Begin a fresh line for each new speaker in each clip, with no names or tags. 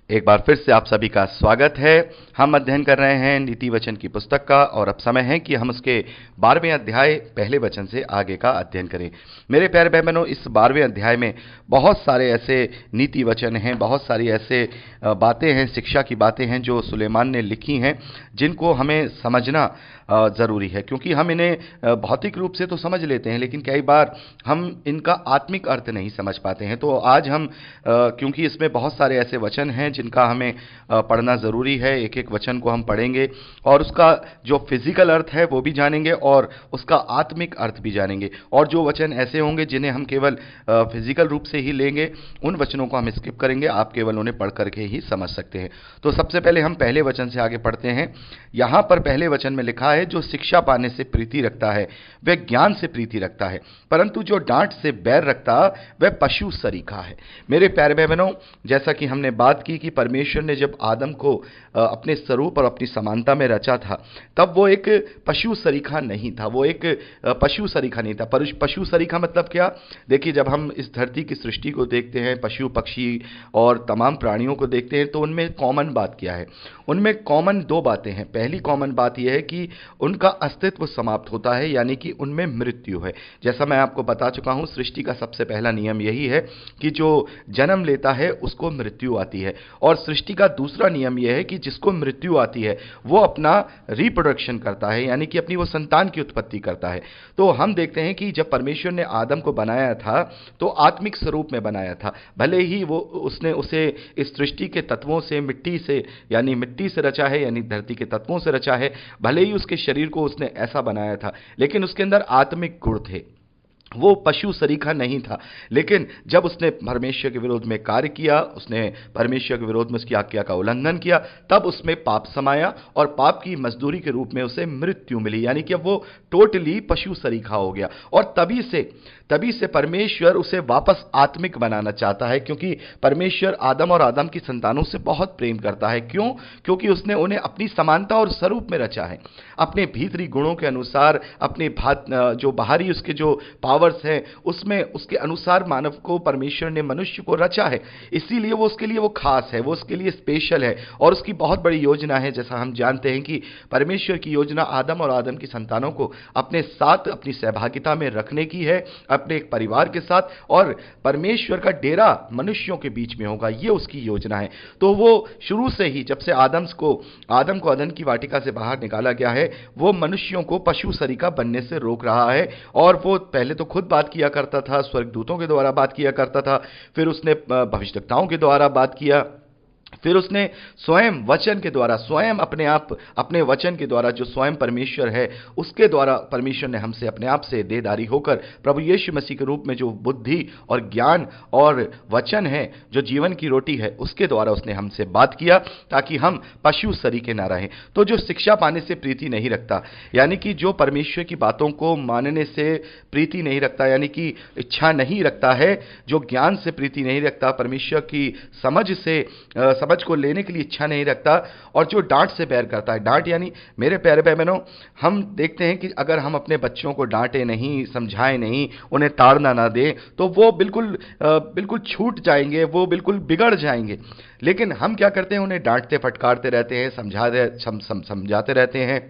एक बार फिर से आप सभी का स्वागत है। हम अध्ययन कर रहे हैं नीति वचन की पुस्तक का और अब समय है कि हम उसके 12वें अध्याय पहले वचन से आगे का अध्ययन करें। मेरे प्यारे भाई बहनों, इस 12वें अध्याय में बहुत सारे ऐसे नीति वचन हैं, बहुत सारी ऐसे बातें हैं, शिक्षा की बातें हैं जो सुलेमान ने लिखी हैं, जिनको हमें समझना ज़रूरी है, क्योंकि हम इन्हें भौतिक रूप से तो समझ लेते हैं, लेकिन कई बार हम इनका आत्मिक अर्थ नहीं समझ पाते हैं। तो आज हम क्योंकि इसमें बहुत सारे ऐसे वचन हैं जिनका हमें पढ़ना ज़रूरी है, एक एक वचन को हम पढ़ेंगे और उसका जो फिजिकल अर्थ है वो भी जानेंगे और उसका आत्मिक अर्थ भी जानेंगे। और जो वचन ऐसे होंगे जिन्हें हम केवल फिजिकल रूप से ही लेंगे, उन वचनों को हम स्किप करेंगे, आप केवल उन्हें पढ़ करके ही समझ सकते हैं। तो सबसे पहले हम पहले वचन से आगे पढ़ते हैं। यहाँ पर पहले वचन में लिखा है, जो शिक्षा पाने से प्रीति रखता है वह ज्ञान से प्रीति रखता है, परंतु जो डांट से बैर रखता वह पशु सरीखा है। मेरे प्यारे भाई बहनों, जैसा कि हमने बात की कि परमेश्वर ने जब आदम को अपने स्वरूप और अपनी समानता में रचा था, तब वो एक पशु सरीखा नहीं था। वो एक पशु सरीखा नहीं था। पशु सरीखा मतलब क्या? देखिए, जब हम इस धरती की सृष्टि को देखते हैं, पशु पक्षी और तमाम प्राणियों को देखते हैं, तो उनमें कॉमन बात क्या है? उनमें कॉमन दो बातें हैं। पहली कॉमन बात यह है कि उनका अस्तित्व समाप्त होता है, यानी कि उनमें मृत्यु है। जैसा मैं आपको बता चुका हूं, सृष्टि का सबसे पहला नियम यही है कि जो जन्म लेता है उसको मृत्यु आती है। और सृष्टि का दूसरा नियम यह है कि जिसको मृत्यु आती है वो अपना रिप्रोडक्शन करता है, यानी कि अपनी वो संतान की उत्पत्ति करता है। तो हम देखते हैं कि जब परमेश्वर ने आदम को बनाया था तो आत्मिक स्वरूप में बनाया था। भले ही वो उसने उसे इस सृष्टि के तत्वों से, मिट्टी से, यानी मिट्टी से रचा है, यानी धरती के तत्वों से रचा है, भले ही उसके शरीर को उसने ऐसा बनाया था, लेकिन उसके अंदर आत्मिक गुण थे। वो पशु सरीखा नहीं था। लेकिन जब उसने परमेश्वर के विरोध में कार्य किया, उसने परमेश्वर के विरोध में उसकी आज्ञा का उल्लंघन किया, तब उसमें पाप समाया और पाप की मजदूरी के रूप में उसे मृत्यु मिली, यानी कि अब वो टोटली पशु सरीखा हो गया। और तभी से परमेश्वर उसे वापस आत्मिक बनाना चाहता है, क्योंकि परमेश्वर आदम और आदम की संतानों से बहुत प्रेम करता है। क्यों? क्योंकि उसने उन्हें अपनी समानता और स्वरूप में रचा है, अपने भीतरी गुणों के अनुसार, अपने जो बाहरी उसके जो पावर्स हैं उसमें उसके अनुसार मानव को परमेश्वर ने, मनुष्य को रचा है। इसीलिए वो उसके लिए वो खास है, वो उसके लिए स्पेशल है और उसकी बहुत बड़ी योजना है। जैसा हम जानते हैं कि परमेश्वर की योजना आदम और आदम की संतानों को अपने साथ, अपनी सहभागिता में रखने की है, अपने एक परिवार के साथ, और परमेश्वर का डेरा मनुष्यों के बीच में होगा, ये उसकी योजना है। तो वो शुरू से ही, जब से आदम को अदन की वाटिका से बाहर निकाला गया है, वो मनुष्यों को पशु सरीखा बनने से रोक रहा है। और वो पहले तो खुद बात किया करता था, स्वर्गदूतों के द्वारा बात किया करता था, फिर उसने भविष्यवक्ताओं के द्वारा बात किया, फिर उसने स्वयं वचन के द्वारा, स्वयं अपने आप, अपने वचन के द्वारा, जो स्वयं परमेश्वर है उसके द्वारा परमेश्वर ने हमसे अपने आप से देहधारी होकर प्रभु यीशु मसीह के रूप में जो बुद्धि और ज्ञान और वचन है, जो जीवन की रोटी है, उसके द्वारा उसने हमसे बात किया, ताकि हम पशु सरीखे ना रहें। तो जो शिक्षा पाने से प्रीति नहीं रखता, यानी कि जो परमेश्वर की बातों को मानने से प्रीति नहीं रखता, यानी कि इच्छा नहीं रखता है, जो ज्ञान से प्रीति नहीं रखता, परमेश्वर की समझ को लेने के लिए इच्छा नहीं रखता, और जो डांट से बैर करता है। डांट यानी, मेरे प्यारे भाई बहनों, हम देखते हैं कि अगर हम अपने बच्चों को डांटे नहीं, समझाएं नहीं, उन्हें ताड़ना ना दें, तो वो बिल्कुल छूट जाएंगे, वो बिल्कुल बिगड़ जाएंगे। लेकिन हम क्या करते हैं? उन्हें डांटते फटकारते रहते हैं, समझाते रहते हैं,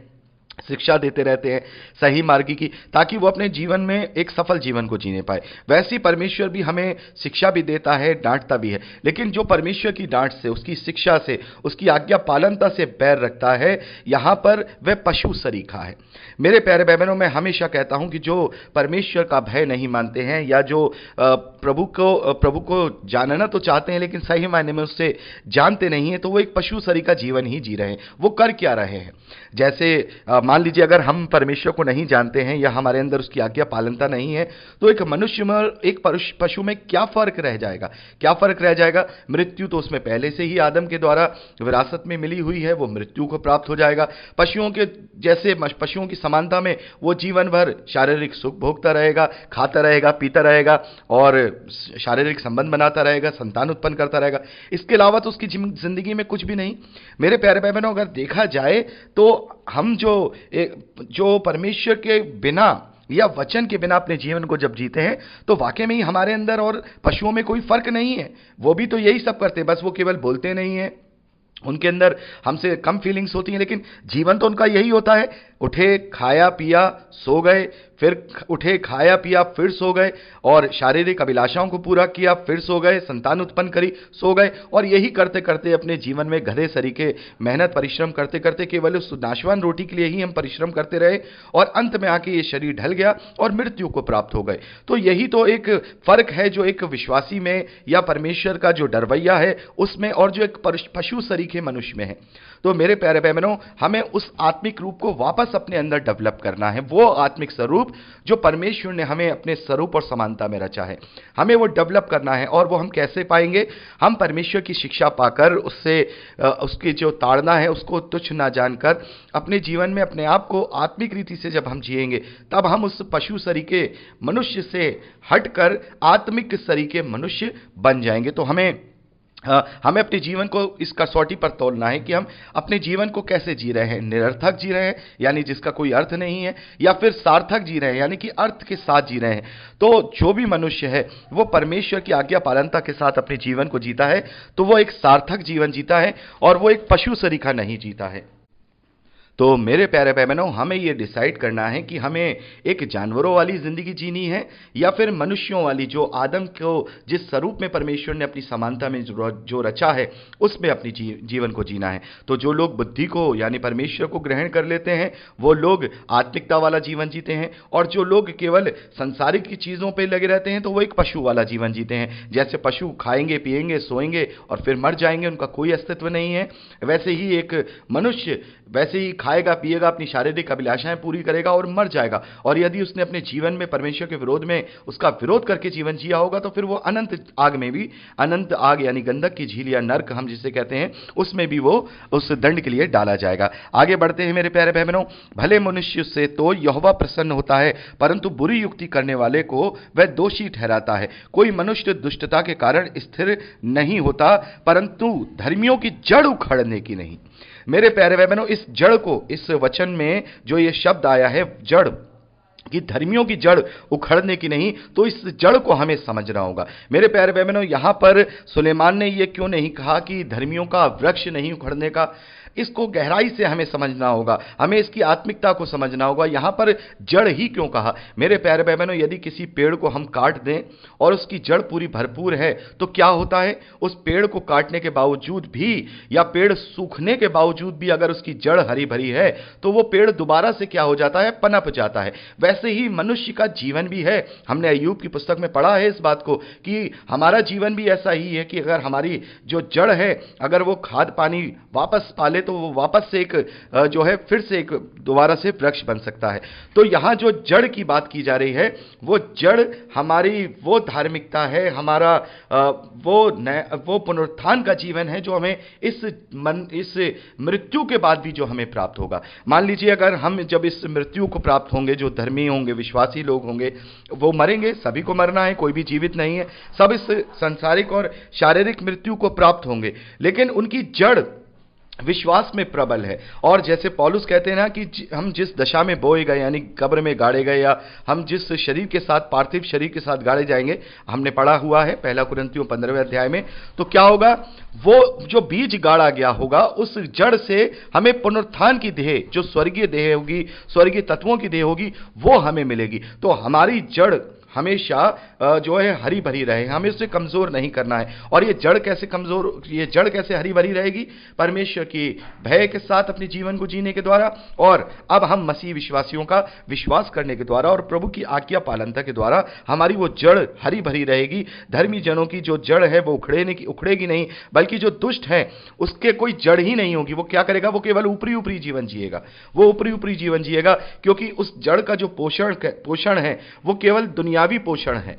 शिक्षा देते रहते हैं सही मार्ग की, ताकि वो अपने जीवन में एक सफल जीवन को जीने पाए। वैसे ही परमेश्वर भी हमें शिक्षा भी देता है, डांटता भी है। लेकिन जो परमेश्वर की डांट से, उसकी शिक्षा से, उसकी आज्ञा पालनता से बैर रखता है, यहां पर वह पशु सरीखा है। मेरे प्यारे भाई बहनों, मैं हमेशा कहता हूं कि जो परमेश्वर का भय नहीं मानते हैं, या जो प्रभु को जानना तो चाहते हैं लेकिन सही मायने में उससे जानते नहीं है, तो वो एक पशु सरीखा जीवन ही जी रहे हैं। वो कर क्या रहे हैं? जैसे मान लीजिए, अगर हम परमेश्वर को नहीं जानते हैं या हमारे अंदर उसकी आज्ञा पालनता नहीं है, तो एक मनुष्य में, एक पशु में क्या फर्क रह जाएगा? क्या फर्क रह जाएगा? मृत्यु तो उसमें पहले से ही आदम के द्वारा विरासत में मिली हुई है, वो मृत्यु को प्राप्त हो जाएगा। पशुओं के जैसे, पशुओं की समानता में वो जीवन भर शारीरिक सुख भोगता रहेगा, खाता रहेगा, पीता रहेगा और शारीरिक संबंध बनाता रहेगा, संतान उत्पन्न करता रहेगा। इसके अलावा तो उसकी जिंदगी में कुछ भी नहीं। मेरे प्यारे भाई बहनों, अगर देखा जाए तो हम जो परमेश्वर के बिना या वचन के बिना अपने जीवन को जब जीते हैं, तो वाकई में ही हमारे अंदर और पशुओं में कोई फर्क नहीं है। वो भी तो यही सब करते हैं, बस वो केवल बोलते नहीं हैं, उनके अंदर हमसे कम फीलिंग्स होती हैं, लेकिन जीवन तो उनका यही होता है, उठे खाया पिया सो गए, फिर उठे खाया पिया फिर सो गए, और शारीरिक अभिलाषाओं को पूरा किया फिर सो गए, संतान उत्पन्न करी सो गए, और यही करते करते अपने जीवन में गधे सरीखे मेहनत परिश्रम करते करते केवल उस नाशवान रोटी के लिए ही हम परिश्रम करते रहे, और अंत में आके ये शरीर ढल गया और मृत्यु को प्राप्त हो गए। तो यही तो एक फर्क है जो एक विश्वासी में या परमेश्वर का जो डरवैया है उसमें, और जो एक पशु सरीखे मनुष्य में है। तो मेरे प्यारे बहनों, हमें उस आत्मिक रूप को वापस अपने अंदर डेवलप करना है, वो आत्मिक स्वरूप जो परमेश्वर ने हमें अपने स्वरूप और समानता में रचा है, हमें वो डेवलप करना है। और वो हम कैसे पाएंगे? हम परमेश्वर की शिक्षा पाकर उससे उसकी जो ताड़ना है उसको तुच्छ ना जानकर अपने जीवन में अपने आप को आत्मिक रीति से जब हम जिएंगे, तब हम उस पशु सरीखे मनुष्य से हटकर आत्मिक सरीखे मनुष्य बन जाएंगे। तो हमें अपने जीवन को इस कसौटी पर तौलना है कि हम अपने जीवन को कैसे जी रहे हैं। निरर्थक जी रहे हैं, यानी जिसका कोई अर्थ नहीं है, या फिर सार्थक जी रहे हैं, यानी कि अर्थ के साथ जी रहे हैं। तो जो भी मनुष्य है वो परमेश्वर की आज्ञा पालनता के साथ अपने जीवन को जीता है, तो वो एक सार्थक जीवन जीता है, और वो एक पशु सरीखा नहीं जीता है। तो मेरे प्यारे भाई बहनों, हमें ये डिसाइड करना है कि हमें एक जानवरों वाली जिंदगी जीनी है, या फिर मनुष्यों वाली, जो आदम को जिस स्वरूप में परमेश्वर ने अपनी समानता में जो रचा है उसमें अपनी जीवन को जीना है। तो जो लोग बुद्धि को यानी परमेश्वर को ग्रहण कर लेते हैं वो लोग आत्मिकता वाला जीवन जीते हैं, और जो लोग केवल संसारिक की चीज़ों पर लगे रहते हैं तो वो एक पशु वाला जीवन जीते हैं। जैसे पशु खाएंगे पिएंगे सोएंगे और फिर मर जाएंगे, उनका कोई अस्तित्व नहीं है, वैसे ही एक मनुष्य वैसे ही खाएगा पिएगा, अपनी शारीरिक अभिलाषाएं पूरी करेगा और मर जाएगा। और यदि उसने अपने जीवन में परमेश्वर के विरोध में उसका विरोध करके जीवन जिया होगा तो फिर वो अनंत आग में भी, अनंत आग यानी गंधक की झील या नर्क हम जिसे कहते हैं, उसमें भी वो उस दंड के लिए डाला जाएगा। आगे बढ़ते हैं मेरे प्यारे बहनों। भले मनुष्य से तो यहोवा प्रसन्न होता है, परंतु बुरी युक्ति करने वाले को वह दोषी ठहराता है। कोई मनुष्य दुष्टता के कारण स्थिर नहीं होता, परंतु धर्मियों की जड़ उखड़ने की नहीं। मेरे प्यारे भाई बहनों, इस जड़ को, इस वचन में जो ये शब्द आया है जड़, कि धर्मियों की जड़ उखड़ने की नहीं, तो इस जड़ को हमें समझना होगा। मेरे प्यारे भाई बहनों, यहां पर सुलेमान ने यह क्यों नहीं कहा कि धर्मियों का वृक्ष नहीं उखड़ने का? इसको गहराई से हमें समझना होगा, हमें इसकी आत्मिकता को समझना होगा। यहां पर जड़ ही क्यों कहा? मेरे प्यारे भाई बहनों, यदि किसी पेड़ को हम काट दें और उसकी जड़ पूरी भरपूर है तो क्या होता है? उस पेड़ को काटने के बावजूद भी या पेड़ सूखने के बावजूद भी अगर उसकी जड़ हरी भरी है तो वो पेड़ दोबारा से क्या हो जाता है? पनप जाता है। वैसे ही मनुष्य का जीवन भी है। हमने अय्यूब की पुस्तक में पढ़ा है इस बात को कि हमारा जीवन भी ऐसा ही है कि अगर हमारी जो जड़ है अगर वो खाद पानी वापस पाले तो वो वापस से एक जो है फिर से एक दोबारा से वृक्ष बन सकता है। तो यहां जो जड़ की बात की जा रही है वो जड़ हमारी वो धार्मिकता है, हमारा वो पुनरुत्थान का जीवन है जो हमें इस मृत्यु के बाद भी जो हमें प्राप्त होगा। मान लीजिए अगर हम जब इस मृत्यु को प्राप्त होंगे, जो धर्मी होंगे विश्वासी लोग होंगे वो मरेंगे, सभी को मरना है, कोई भी जीवित नहीं है, सब इस सांसारिक और शारीरिक मृत्यु को प्राप्त होंगे, लेकिन उनकी जड़ विश्वास में प्रबल है। और जैसे पौलुस कहते हैं ना कि हम जिस दशा में बोए गए यानी कब्र में गाड़े गए, या हम जिस शरीर के साथ पार्थिव शरीर के साथ गाड़े जाएंगे, हमने पढ़ा हुआ है 1 कुरिन्थियों 15वें अध्याय में, तो क्या होगा? वो जो बीज गाड़ा गया होगा उस जड़ से हमें पुनरुत्थान की देह, जो स्वर्गीय देह होगी, स्वर्गीय तत्वों की देह होगी, वो हमें मिलेगी। तो हमारी जड़ हमेशा जो है हरी भरी रहे, हमें उसे कमजोर नहीं करना है। और ये जड़ कैसे हरी भरी रहेगी? परमेश्वर की भय के साथ अपने जीवन को जीने के द्वारा, और अब हम मसीह विश्वासियों का विश्वास करने के द्वारा और प्रभु की आज्ञा पालनता के द्वारा हमारी वो जड़ हरी भरी रहेगी। धर्मी जनों की जो जड़ है वो उखड़ेगी नहीं, बल्कि जो दुष्ट है उसके कोई जड़ ही नहीं होगी। वो क्या करेगा? वो केवल ऊपरी जीवन जिएगा, वो ऊपरी जीवन जिएगा, क्योंकि उस जड़ का जो पोषण है वो केवल दुनियावी पोषण है।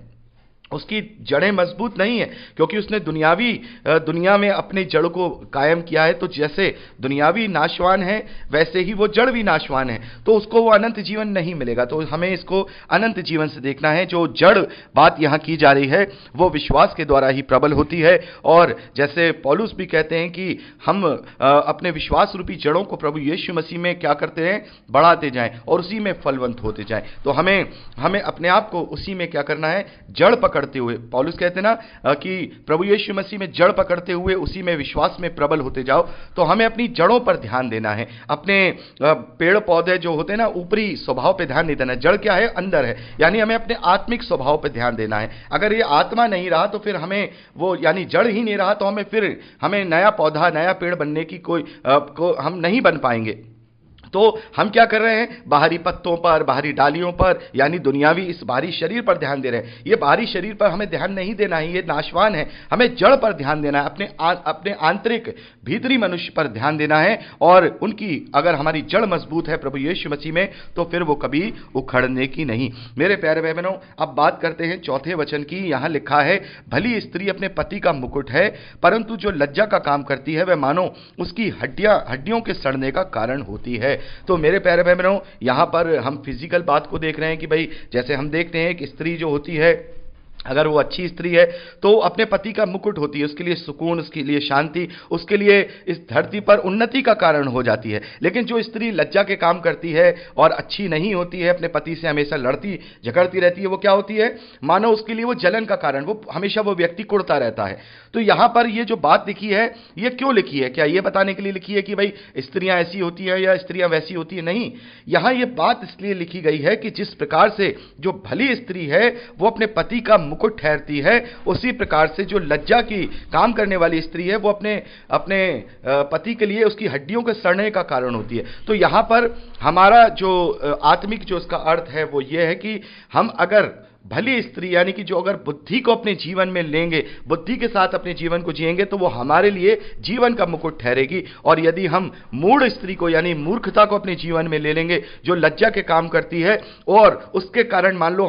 उसकी जड़ें मजबूत नहीं है, क्योंकि उसने दुनिया में अपने जड़ को कायम किया है। तो जैसे दुनियावी नाशवान है, वैसे ही वो जड़ भी नाशवान है, तो उसको वो अनंत जीवन नहीं मिलेगा। तो हमें इसको अनंत जीवन से देखना है। जो जड़ बात यहां की जा रही है वो विश्वास के द्वारा ही प्रबल होती है। और जैसे पौलुस भी कहते हैं कि हम अपने विश्वास रूपी जड़ों को प्रभु यीशु मसीह में क्या करते हैं, बढ़ाते जाएं और उसी में फलवंत होते जाएं। तो हमें अपने आप को उसी में क्या करना है, जड़ पकड़ते हुए, पौलुस कहते हैं ना कि प्रभु यीशु मसीह में जड़ पकड़ते हुए उसी में विश्वास में प्रबल होते जाओ। तो हमें अपनी जड़ों पर ध्यान देना है। अपने पेड़ पौधे जो होते हैं ना, ऊपरी स्वभाव पे ध्यान नहीं देना। जड़ क्या है, अंदर है, यानी हमें अपने आत्मिक स्वभाव पे ध्यान देना है। अगर ये आत्मा नहीं रहा तो फिर हमें वो, यानी जड़ ही नहीं रहा, तो हमें नया पौधा, नया पेड़ बनने की हम नहीं बन पाएंगे। तो हम क्या कर रहे हैं, बाहरी पत्तों पर, बाहरी डालियों पर, यानी दुनियावी इस बाहरी शरीर पर ध्यान दे रहे हैं। ये बाहरी शरीर पर हमें ध्यान नहीं देना है, ये नाशवान है। हमें जड़ पर ध्यान देना है, अपने आंतरिक भीतरी मनुष्य पर ध्यान देना है। और उनकी अगर हमारी जड़ मजबूत है प्रभु यीशु मसीह में, तो फिर वो कभी उखड़ने की नहीं। मेरे प्यारे भाई बहनों, अब बात करते हैं चौथे वचन की। यहां लिखा है, भली स्त्री अपने पति का मुकुट है, परंतु जो लज्जा का काम करती है वह मानो उसकी हड्डियों के सड़ने का कारण होती है। तो मेरे प्यारे भाई बहनों, यहां पर हम फिजिकल बात को देख रहे हैं कि भाई, जैसे हम देखते हैं कि स्त्री जो होती है, अगर वो अच्छी स्त्री है तो अपने पति का मुकुट होती है, उसके लिए सुकून, उसके लिए शांति, उसके लिए इस धरती पर उन्नति का कारण हो जाती है। लेकिन जो स्त्री लज्जा के काम करती है और अच्छी नहीं होती है, अपने पति से हमेशा लड़ती झगड़ती रहती है, वो क्या होती है, मानो उसके लिए वो जलन का कारण, वो हमेशा वो व्यक्ति कुढ़ता रहता है। तो यहां पर ये जो बात लिखी है, ये क्यों लिखी है? क्या ये बताने के लिए लिखी है कि भाई स्त्रियां ऐसी होती हैं या स्त्रियां वैसी होती हैं? नहीं, यहां ये बात इसलिए लिखी गई है कि जिस प्रकार से जो भली स्त्री है वो अपने पति का मुकुट ठहरती है, उसी प्रकार से जो लज्जा की काम करने वाली स्त्री है वो अपने पति के लिए उसकी हड्डियों के सड़ने का कारण होती है। तो यहां पर हमारा जो आत्मिक जो इसका अर्थ है वो ये है कि हम अगर भली स्त्री, यानी कि जो अगर बुद्धि को अपने जीवन में लेंगे, बुद्धि के साथ अपने जीवन को जिएंगे, तो वो हमारे लिए जीवन का मुकुट ठहरेगी। और यदि हम मूढ़ स्त्री को, यानी मूर्खता को अपने जीवन में ले लेंगे, जो लज्जा के काम करती है, और उसके कारण मान लो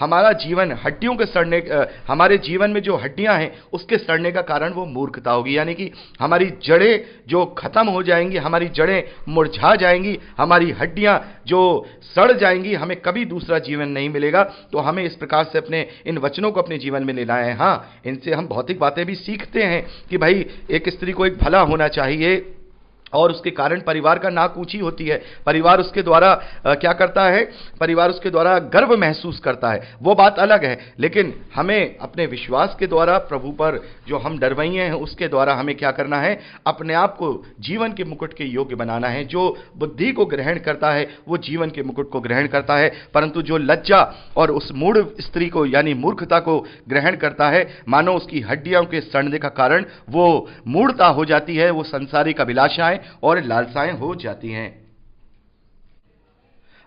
हमारा जीवन हड्डियों के सड़ने, हमारे जीवन में जो हड्डियां हैं उसके सड़ने का कारण वो मूर्खता होगी। यानी कि हमारी जड़ें जो खत्म हो जाएंगी, हमारी जड़ें मुरझा जाएंगी, हमारी हड्डियां जो सड़ जाएंगी, हमें कभी दूसरा जीवन नहीं मिलेगा। तो हमें इस प्रकार से अपने इन वचनों को अपने जीवन में लेना है। हाँ, इनसे हम भौतिक बातें भी सीखते हैं कि भाई एक स्त्री को एक भला होना चाहिए, और उसके कारण परिवार का नाक ऊंची होती है। परिवार उसके द्वारा क्या करता है, परिवार उसके द्वारा गर्व महसूस करता है, वो बात अलग है। लेकिन हमें अपने विश्वास के द्वारा प्रभु पर जो हम डरवइये हैं उसके द्वारा हमें क्या करना है, अपने आप को जीवन के मुकुट के योग्य बनाना है। जो बुद्धि को ग्रहण करता है वो जीवन के मुकुट को ग्रहण करता है, परंतु जो लज्जा और उस मूढ़ स्त्री को, यानी मूर्खता को ग्रहण करता है, मानो उसकी हड्डियों के सड़ने का कारण वो मूढ़ता हो जाती है, वो संसारिक अभिलाषाएं और लालसाएं हो जाती हैं।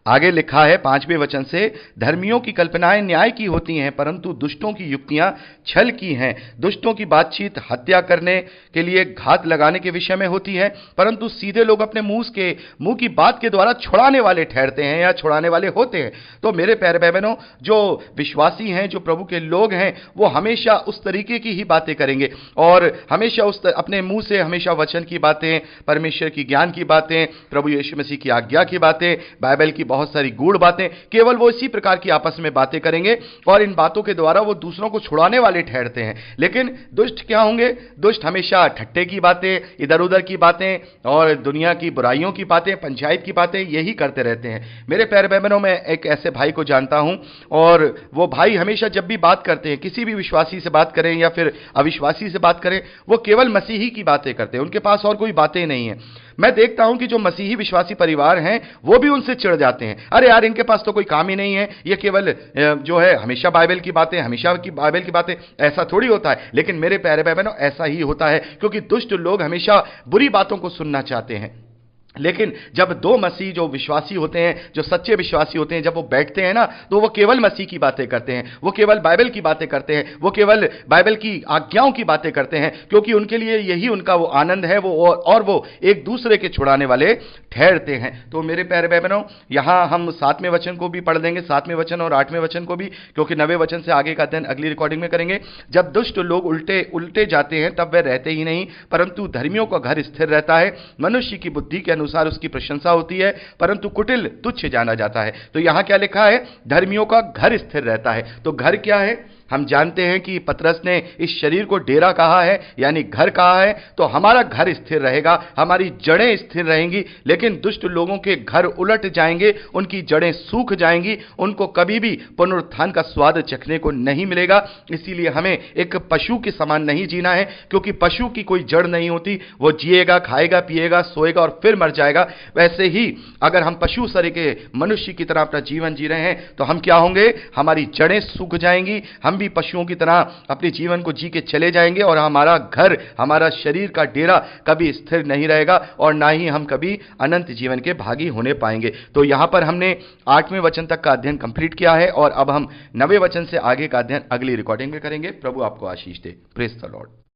आगे लिखा है 5वें वचन से, धर्मियों की कल्पनाएं न्याय की होती हैं, परंतु दुष्टों की युक्तियां छल की हैं। दुष्टों की बातचीत हत्या करने के लिए, घात लगाने के विषय में होती है, परंतु सीधे लोग अपने मुंह की बात के द्वारा छुड़ाने वाले ठहरते हैं या छुड़ाने वाले होते हैं। तो मेरे प्यारे भाई बहनों, जो विश्वासी हैं, जो प्रभु के लोग हैं, वो हमेशा उस तरीके की ही बातें करेंगे और हमेशा अपने मुंह से हमेशा वचन की बातें, परमेश्वर की ज्ञान की बातें, प्रभु यीशु मसीह की आज्ञा की बातें, बाइबल की बहुत सारी गूढ़ बातें, केवल वो इसी प्रकार की आपस में बातें करेंगे और इन बातों के द्वारा वो दूसरों को छुड़ाने वाले ठहरते हैं। लेकिन दुष्ट क्या होंगे? दुष्ट हमेशा ठट्टे की बातें, इधर उधर की बातें और दुनिया की बुराइयों की बातें, पंचायत की बातें, यही करते रहते हैं। मेरे प्यारे भाई बहनों, मैं एक ऐसे भाई को जानता हूं और वो भाई हमेशा जब भी बात करते हैं, किसी भी विश्वासी से बात करें या फिर अविश्वासी से बात करें, वो केवल मसीही की बातें करते हैं, उनके पास और कोई बातें नहीं है। मैं देखता हूं कि जो मसीही विश्वासी परिवार हैं वो भी उनसे चिढ़ जाते हैं, अरे यार इनके पास तो कोई काम ही नहीं है, ये केवल जो है हमेशा बाइबल की बातें, हमेशा की बाइबल की बातें। ऐसा थोड़ी होता है। लेकिन मेरे प्यारे भाई बहनों, ऐसा ही होता है, क्योंकि दुष्ट लोग हमेशा बुरी बातों को सुनना चाहते हैं। लेकिन जब दो मसीह जो विश्वासी होते हैं, जो सच्चे विश्वासी होते हैं, जब वो बैठते हैं ना, तो वो केवल मसीह की बातें करते हैं, वो केवल बाइबल की बातें करते हैं, वो केवल बाइबल की आज्ञाओं की बातें करते हैं, क्योंकि उनके लिए यही उनका वो आनंद है, और वो एक दूसरे के छुड़ाने वाले ठहरते हैं। तो मेरे प्यारे भाई बहनों, यहां हम 7वें वचन को भी पढ़ देंगे, 7वें वचन और 8वें वचन को भी, क्योंकि 9वें वचन से आगे का अध्ययन अगली रिकॉर्डिंग में करेंगे। जब दुष्ट लोग उल्टे उल्टे जाते हैं तब वे रहते ही नहीं, परंतु धर्मियों का घर स्थिर रहता है। मनुष्य की बुद्धि के अनुसार उसकी प्रशंसा होती है, परंतु कुटिल तुच्छ जाना जाता है। तो यहां क्या लिखा है? धर्मियों का घर स्थिर रहता है। तो घर क्या है? हम जानते हैं कि पतरस ने इस शरीर को डेरा कहा है, यानी घर कहा है। तो हमारा घर स्थिर रहेगा, हमारी जड़ें स्थिर रहेंगी, लेकिन दुष्ट लोगों के घर उलट जाएंगे, उनकी जड़ें सूख जाएंगी, उनको कभी भी पुनरुत्थान का स्वाद चखने को नहीं मिलेगा। इसीलिए हमें एक पशु के समान नहीं जीना है, क्योंकि पशु की कोई जड़ नहीं होती, वो जिएगा, खाएगा, पिएगा, सोएगा और फिर मर जाएगा। वैसे ही अगर हम पशु शरीर के मनुष्य की तरह अपना जीवन जी रहे हैं तो हम क्या होंगे? हमारी जड़ें सूख जाएंगी, हम भी पशुओं की तरह अपने जीवन को जी के चले जाएंगे, और हमारा घर, हमारा शरीर का डेरा कभी स्थिर नहीं रहेगा, और ना ही हम कभी अनंत जीवन के भागी होने पाएंगे। तो यहां पर हमने 8वें वचन तक का अध्ययन कंप्लीट किया है, और अब हम 9वें वचन से आगे का अध्ययन अगली रिकॉर्डिंग में करेंगे। प्रभु आपको आशीष दे। Praise the Lord.